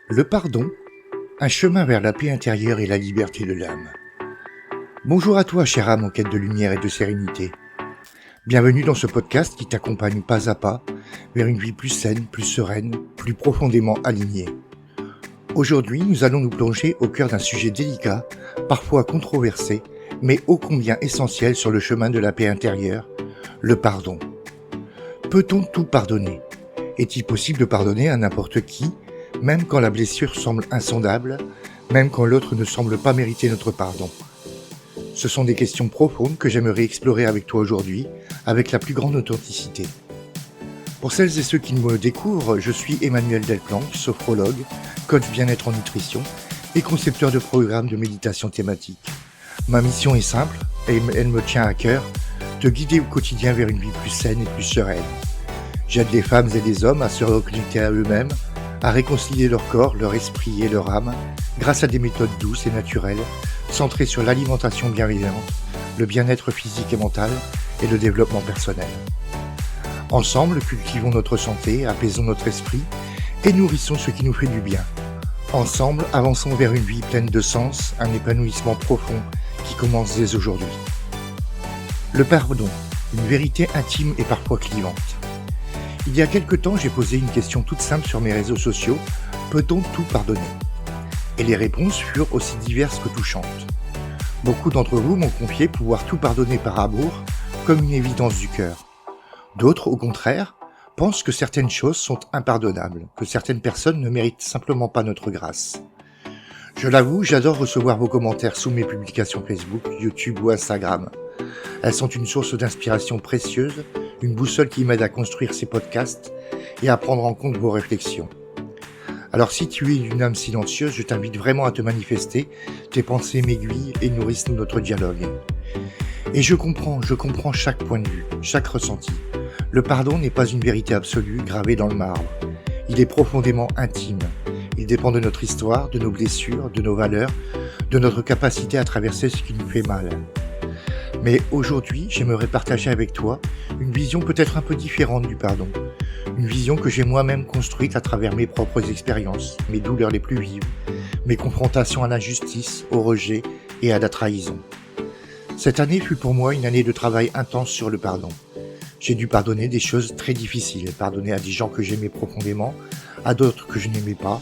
Le pardon, un chemin vers la paix intérieure et la liberté de l'âme. Bonjour à toi, chère âme en quête de lumière et de sérénité. Bienvenue dans ce podcast qui t'accompagne pas à pas vers une vie plus saine, plus sereine, plus profondément alignée. Aujourd'hui, nous allons nous plonger au cœur d'un sujet délicat, parfois controversé, mais ô combien essentiel sur le chemin de la paix intérieure, le pardon. Peut-on tout pardonner ? Est-il possible de pardonner à n'importe qui, même quand la blessure semble insondable, même quand l'autre ne semble pas mériter notre pardon? Ce sont des questions profondes que j'aimerais explorer avec toi aujourd'hui, avec la plus grande authenticité. Pour celles et ceux qui me découvrent, je suis Emmanuel Delplanque, sophrologue, coach bien-être en nutrition et concepteur de programmes de méditation thématique. Ma mission est simple et elle me tient à cœur, te guider au quotidien vers une vie plus saine et plus sereine. J'aide les femmes et les hommes à se reconnecter à eux-mêmes, à réconcilier leur corps, leur esprit et leur âme grâce à des méthodes douces et naturelles, centrées sur l'alimentation bienveillante, le bien-être physique et mental et le développement personnel. Ensemble, cultivons notre santé, apaisons notre esprit et nourrissons ce qui nous fait du bien. Ensemble, avançons vers une vie pleine de sens, un épanouissement profond qui commence dès aujourd'hui. Le pardon, une vérité intime et parfois clivante. Il y a quelque temps, j'ai posé une question toute simple sur mes réseaux sociaux. Peut-on tout pardonner ? Et les réponses furent aussi diverses que touchantes. Beaucoup d'entre vous m'ont confié pouvoir tout pardonner par amour, comme une évidence du cœur. D'autres, au contraire, pensent que certaines choses sont impardonnables, que certaines personnes ne méritent simplement pas notre grâce. Je l'avoue, j'adore recevoir vos commentaires sous mes publications Facebook, YouTube ou Instagram. Elles sont une source d'inspiration précieuse, une boussole qui m'aide à construire ces podcasts et à prendre en compte vos réflexions. Alors si tu es une âme silencieuse, je t'invite vraiment à te manifester, tes pensées m'aiguillent et nourrissent notre dialogue. Et je comprends chaque point de vue, chaque ressenti. Le pardon n'est pas une vérité absolue gravée dans le marbre. Il est profondément intime. Il dépend de notre histoire, de nos blessures, de nos valeurs, de notre capacité à traverser ce qui nous fait mal. Mais aujourd'hui, j'aimerais partager avec toi une vision peut-être un peu différente du pardon. Une vision que j'ai moi-même construite à travers mes propres expériences, mes douleurs les plus vives, mes confrontations à l'injustice, au rejet et à la trahison. Cette année fut pour moi une année de travail intense sur le pardon. J'ai dû pardonner des choses très difficiles, pardonner à des gens que j'aimais profondément, à d'autres que je n'aimais pas,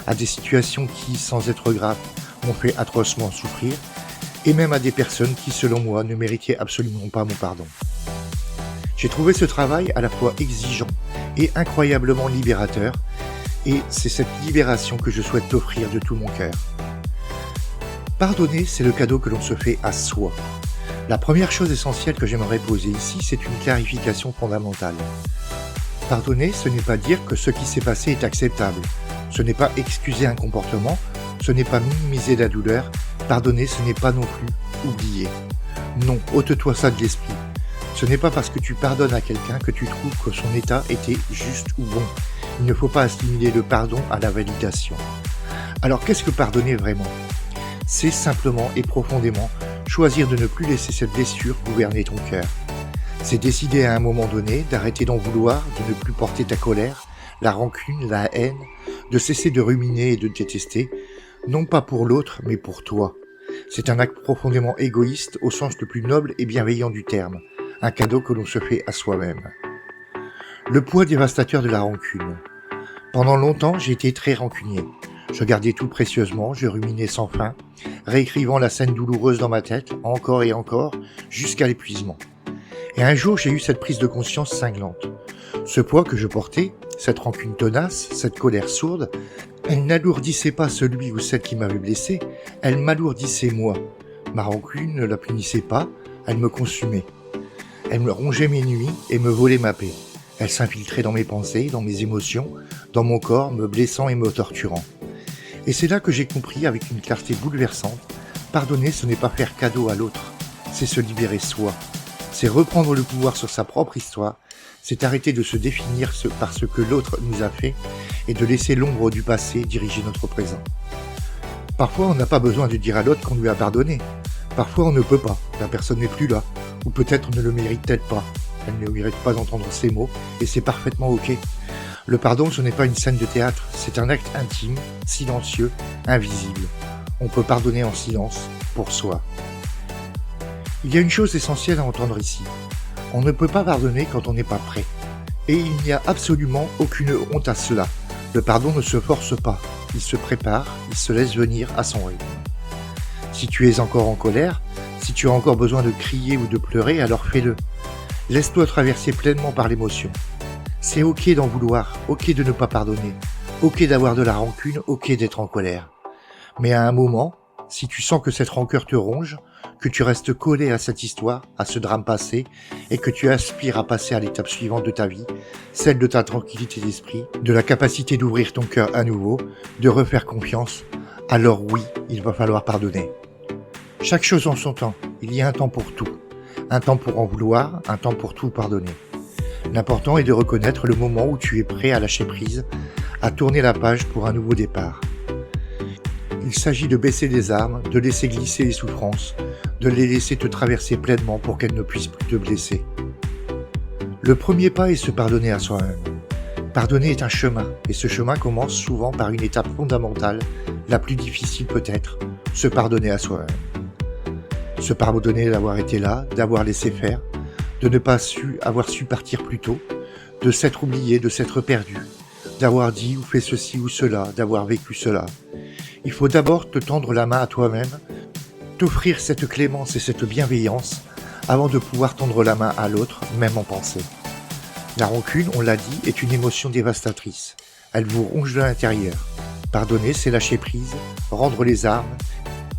à des situations qui, sans être graves, m'ont fait atrocement souffrir, et même à des personnes qui, selon moi, ne méritaient absolument pas mon pardon. J'ai trouvé ce travail à la fois exigeant et incroyablement libérateur, et c'est cette libération que je souhaite t'offrir de tout mon cœur. Pardonner, c'est le cadeau que l'on se fait à soi. La première chose essentielle que j'aimerais poser ici, c'est une clarification fondamentale. Pardonner, ce n'est pas dire que ce qui s'est passé est acceptable. Ce n'est pas excuser un comportement, ce n'est pas minimiser la douleur. Pardonner, ce n'est pas non plus oublier. Non, ôte-toi ça de l'esprit. Ce n'est pas parce que tu pardonnes à quelqu'un que tu trouves que son état était juste ou bon. Il ne faut pas assimiler le pardon à la validation. Alors qu'est-ce que pardonner vraiment ? C'est simplement et profondément choisir de ne plus laisser cette blessure gouverner ton cœur. C'est décider à un moment donné d'arrêter d'en vouloir, de ne plus porter ta colère, la rancune, la haine, de cesser de ruminer et de détester, non pas pour l'autre, mais pour toi. C'est un acte profondément égoïste au sens le plus noble et bienveillant du terme, un cadeau que l'on se fait à soi-même. Le poids dévastateur de la rancune. Pendant longtemps, j'ai été très rancunier. Je gardais tout précieusement, je ruminais sans fin, réécrivant la scène douloureuse dans ma tête, encore et encore, jusqu'à l'épuisement. Et un jour, j'ai eu cette prise de conscience cinglante. Ce poids que je portais, cette rancune tenace, cette colère sourde, elle n'alourdissait pas celui ou celle qui m'avait blessé, elle m'alourdissait moi. Ma rancune ne la punissait pas, elle me consumait. Elle me rongeait mes nuits et me volait ma paix. Elle s'infiltrait dans mes pensées, dans mes émotions, dans mon corps, me blessant et me torturant. Et c'est là que j'ai compris avec une clarté bouleversante, pardonner ce n'est pas faire cadeau à l'autre, c'est se libérer soi. C'est reprendre le pouvoir sur sa propre histoire, c'est arrêter de se définir par ce que l'autre nous a fait et de laisser l'ombre du passé diriger notre présent. Parfois, on n'a pas besoin de dire à l'autre qu'on lui a pardonné. Parfois, on ne peut pas, la personne n'est plus là, ou peut-être ne le mérite-t-elle pas. Elle ne mérite pas d'entendre ces mots, et c'est parfaitement ok. Le pardon, ce n'est pas une scène de théâtre, c'est un acte intime, silencieux, invisible. On peut pardonner en silence, pour soi. Il y a une chose essentielle à entendre ici. On ne peut pas pardonner quand on n'est pas prêt. Et il n'y a absolument aucune honte à cela. Le pardon ne se force pas, il se prépare, il se laisse venir à son rythme. Si tu es encore en colère, si tu as encore besoin de crier ou de pleurer, alors fais-le. Laisse-toi traverser pleinement par l'émotion. C'est ok d'en vouloir, ok de ne pas pardonner, ok d'avoir de la rancune, ok d'être en colère. Mais à un moment, si tu sens que cette rancœur te ronge, que tu restes collé à cette histoire, à ce drame passé, et que tu aspires à passer à l'étape suivante de ta vie, celle de ta tranquillité d'esprit, de la capacité d'ouvrir ton cœur à nouveau, de refaire confiance, alors oui, il va falloir pardonner. Chaque chose en son temps, il y a un temps pour tout. Un temps pour en vouloir, un temps pour tout pardonner. L'important est de reconnaître le moment où tu es prêt à lâcher prise, à tourner la page pour un nouveau départ. Il s'agit de baisser les armes, de laisser glisser les souffrances, de les laisser te traverser pleinement pour qu'elles ne puissent plus te blesser. Le premier pas est se pardonner à soi-même. Pardonner est un chemin, et ce chemin commence souvent par une étape fondamentale, la plus difficile peut-être, se pardonner à soi-même. Se pardonner d'avoir été là, d'avoir laissé faire, de ne pas avoir su partir plus tôt, de s'être oublié, de s'être perdu, d'avoir dit ou fait ceci ou cela, d'avoir vécu cela. Il faut d'abord te tendre la main à toi-même, t'offrir cette clémence et cette bienveillance avant de pouvoir tendre la main à l'autre, même en pensée. La rancune, on l'a dit, est une émotion dévastatrice. Elle vous ronge de l'intérieur. Pardonner, c'est lâcher prise, rendre les armes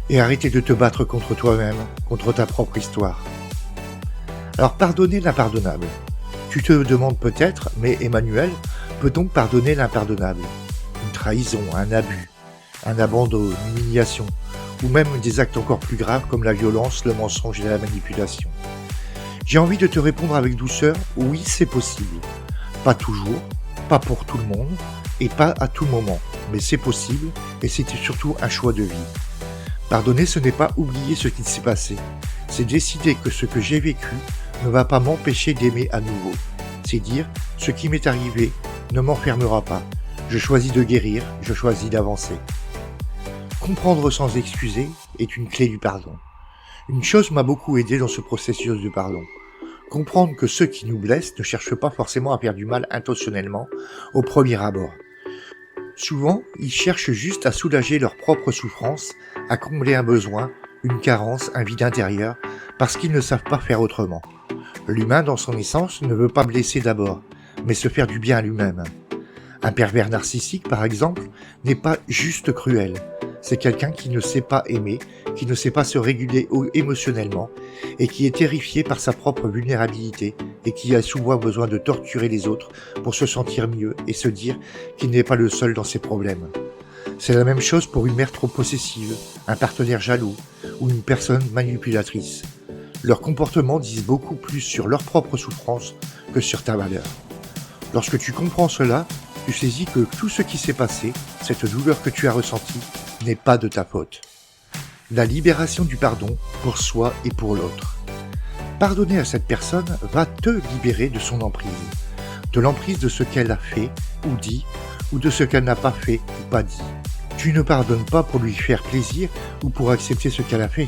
et arrêter de te battre contre toi-même, contre ta propre histoire. Alors pardonner l'impardonnable. Tu te demandes peut-être, mais Emmanuel, peut-on pardonner l'impardonnable ? Une trahison, un abus, un abandon, une humiliation, ou même des actes encore plus graves comme la violence, le mensonge et la manipulation. J'ai envie de te répondre avec douceur, oui c'est possible. Pas toujours, pas pour tout le monde, et pas à tout moment, mais c'est possible, et c'est surtout un choix de vie. Pardonner, ce n'est pas oublier ce qui s'est passé, c'est décider que ce que j'ai vécu ne va pas m'empêcher d'aimer à nouveau. C'est dire, ce qui m'est arrivé ne m'enfermera pas. Je choisis de guérir, je choisis d'avancer. Comprendre sans excuser est une clé du pardon. Une chose m'a beaucoup aidé dans ce processus de pardon. Comprendre que ceux qui nous blessent ne cherchent pas forcément à faire du mal intentionnellement au premier abord. Souvent, ils cherchent juste à soulager leur propre souffrance, à combler un besoin, une carence, un vide intérieur, parce qu'ils ne savent pas faire autrement. L'humain, dans son essence, ne veut pas blesser d'abord, mais se faire du bien à lui-même. Un pervers narcissique, par exemple, n'est pas juste cruel. C'est quelqu'un qui ne sait pas aimer, qui ne sait pas se réguler émotionnellement, et qui est terrifié par sa propre vulnérabilité, et qui a souvent besoin de torturer les autres pour se sentir mieux et se dire qu'il n'est pas le seul dans ses problèmes. C'est la même chose pour une mère trop possessive, un partenaire jaloux, ou une personne manipulatrice. Leurs comportements disent beaucoup plus sur leur propre souffrance que sur ta valeur. Lorsque tu comprends cela, tu saisis que tout ce qui s'est passé, cette douleur que tu as ressentie, n'est pas de ta faute. La libération du pardon pour soi et pour l'autre. Pardonner à cette personne va te libérer de son emprise, de l'emprise de ce qu'elle a fait ou dit, ou de ce qu'elle n'a pas fait ou pas dit. Tu ne pardonnes pas pour lui faire plaisir ou pour accepter ce qu'elle a fait.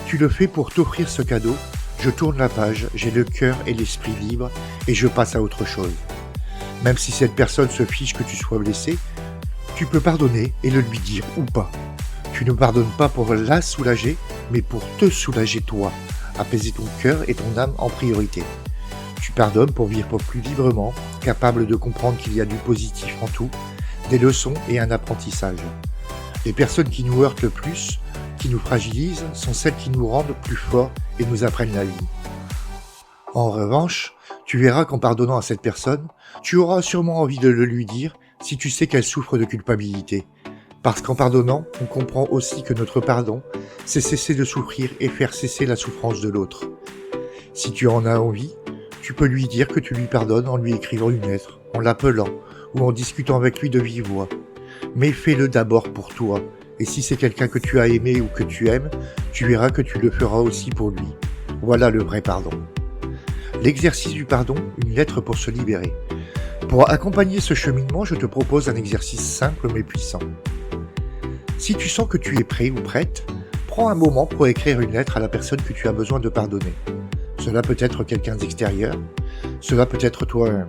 Tu le fais pour t'offrir ce cadeau, je tourne la page, j'ai le cœur et l'esprit libre et je passe à autre chose. Même si cette personne se fiche que tu sois blessé, tu peux pardonner et le lui dire ou pas. Tu ne pardonnes pas pour la soulager, mais pour te soulager toi, apaiser ton cœur et ton âme en priorité. Tu pardonnes pour vivre plus librement, capable de comprendre qu'il y a du positif en tout, des leçons et un apprentissage. Les personnes qui nous heurtent le plus, qui nous fragilisent, sont celles qui nous rendent plus forts et nous apprennent la vie. En revanche, tu verras qu'en pardonnant à cette personne, tu auras sûrement envie de le lui dire si tu sais qu'elle souffre de culpabilité. Parce qu'en pardonnant, on comprend aussi que notre pardon, c'est cesser de souffrir et faire cesser la souffrance de l'autre. Si tu en as envie, tu peux lui dire que tu lui pardonnes en lui écrivant une lettre, en l'appelant ou en discutant avec lui de vive voix. Mais fais-le d'abord pour toi. Et si c'est quelqu'un que tu as aimé ou que tu aimes, tu verras que tu le feras aussi pour lui. Voilà le vrai pardon. L'exercice du pardon, une lettre pour se libérer. Pour accompagner ce cheminement, je te propose un exercice simple mais puissant. Si tu sens que tu es prêt ou prête, prends un moment pour écrire une lettre à la personne que tu as besoin de pardonner. Cela peut être quelqu'un d'extérieur, cela peut être toi-même.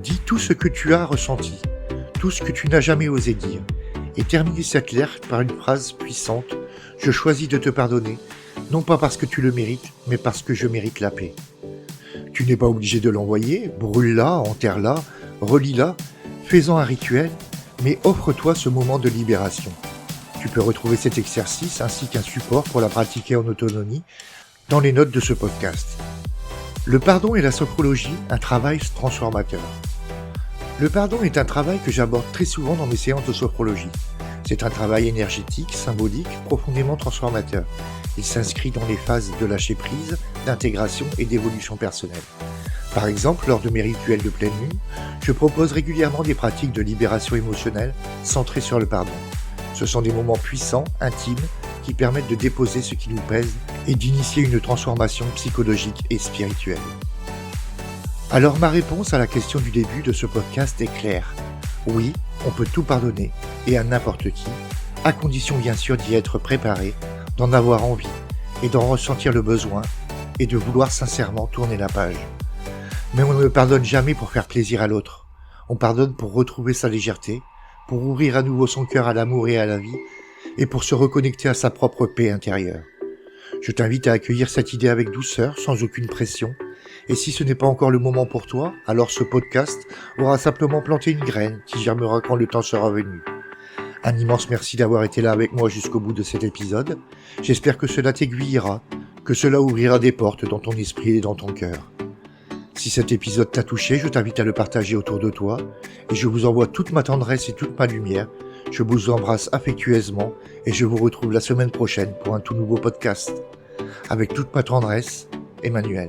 Dis tout ce que tu as ressenti, tout ce que tu n'as jamais osé dire, et termine cette lettre par une phrase puissante. Je choisis de te pardonner, non pas parce que tu le mérites, mais parce que je mérite la paix. Tu n'es pas obligé de l'envoyer, brûle-la, enterre-la, relis-la, fais-en un rituel, mais offre-toi ce moment de libération. Tu peux retrouver cet exercice ainsi qu'un support pour la pratiquer en autonomie dans les notes de ce podcast. Le pardon et la sophrologie, un travail transformateur. Le pardon est un travail que j'aborde très souvent dans mes séances de sophrologie. C'est un travail énergétique, symbolique, profondément transformateur. Il s'inscrit dans les phases de lâcher-prise, d'intégration et d'évolution personnelle. Par exemple, lors de mes rituels de pleine lune, je propose régulièrement des pratiques de libération émotionnelle centrées sur le pardon. Ce sont des moments puissants, intimes, qui permettent de déposer ce qui nous pèse et d'initier une transformation psychologique et spirituelle. Alors ma réponse à la question du début de ce podcast est claire. Oui, on peut tout pardonner, et à n'importe qui, à condition bien sûr d'y être préparé, d'en avoir envie, et d'en ressentir le besoin, et de vouloir sincèrement tourner la page. Mais on ne pardonne jamais pour faire plaisir à l'autre. On pardonne pour retrouver sa légèreté, pour ouvrir à nouveau son cœur à l'amour et à la vie, et pour se reconnecter à sa propre paix intérieure. Je t'invite à accueillir cette idée avec douceur, sans aucune pression, et si ce n'est pas encore le moment pour toi, alors ce podcast aura simplement planté une graine qui germera quand le temps sera venu. Un immense merci d'avoir été là avec moi jusqu'au bout de cet épisode. J'espère que cela t'aiguillera, que cela ouvrira des portes dans ton esprit et dans ton cœur. Si cet épisode t'a touché, je t'invite à le partager autour de toi, et je vous envoie toute ma tendresse et toute ma lumière. Je vous embrasse affectueusement, et je vous retrouve la semaine prochaine pour un tout nouveau podcast. Avec toute ma tendresse, Emmanuel.